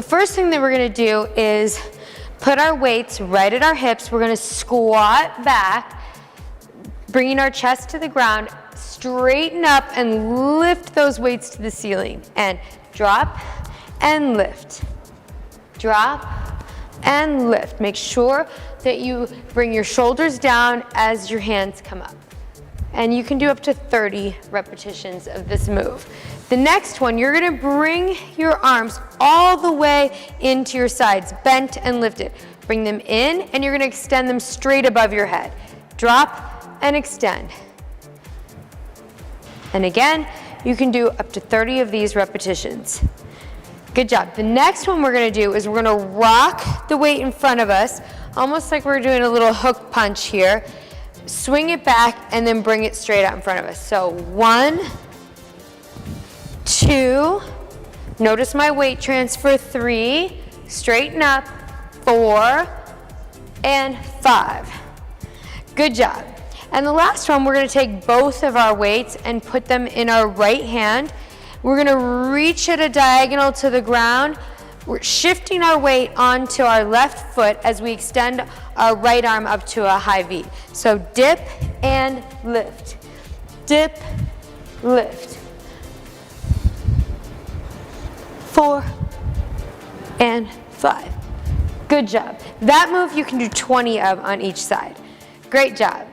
The first thing that we're gonna do is put our weights right at our hips. We're gonna squat back, bringing our chest to the ground, straighten up and lift those weights to the ceiling. And drop and lift. Drop and lift. Make sure that you bring your shoulders down as your hands come up. And you can do up to 30 repetitions of this move. The next one, you're gonna bring your arms all the way into your sides, bent and lifted. Bring them in, and you're gonna extend them straight above your head. Drop and extend. And again, you can do up to 30 of these repetitions. Good job. The next one we're gonna do is we're gonna rock the weight in front of us, almost like we're doing a little hook punch here. Swing it back and then bring it straight out in front of us. So 1, 2, notice my weight transfer, 3, straighten up, 4, and 5. Good job. And the last one, we're gonna take both of our weights and put them in our right hand. We're gonna reach at a diagonal to the ground. We're shifting our weight onto our left foot as we extend our right arm up to a high V. So dip and lift. Dip, lift. 4 and 5. Good job. That move you can do 20 of on each side. Great job.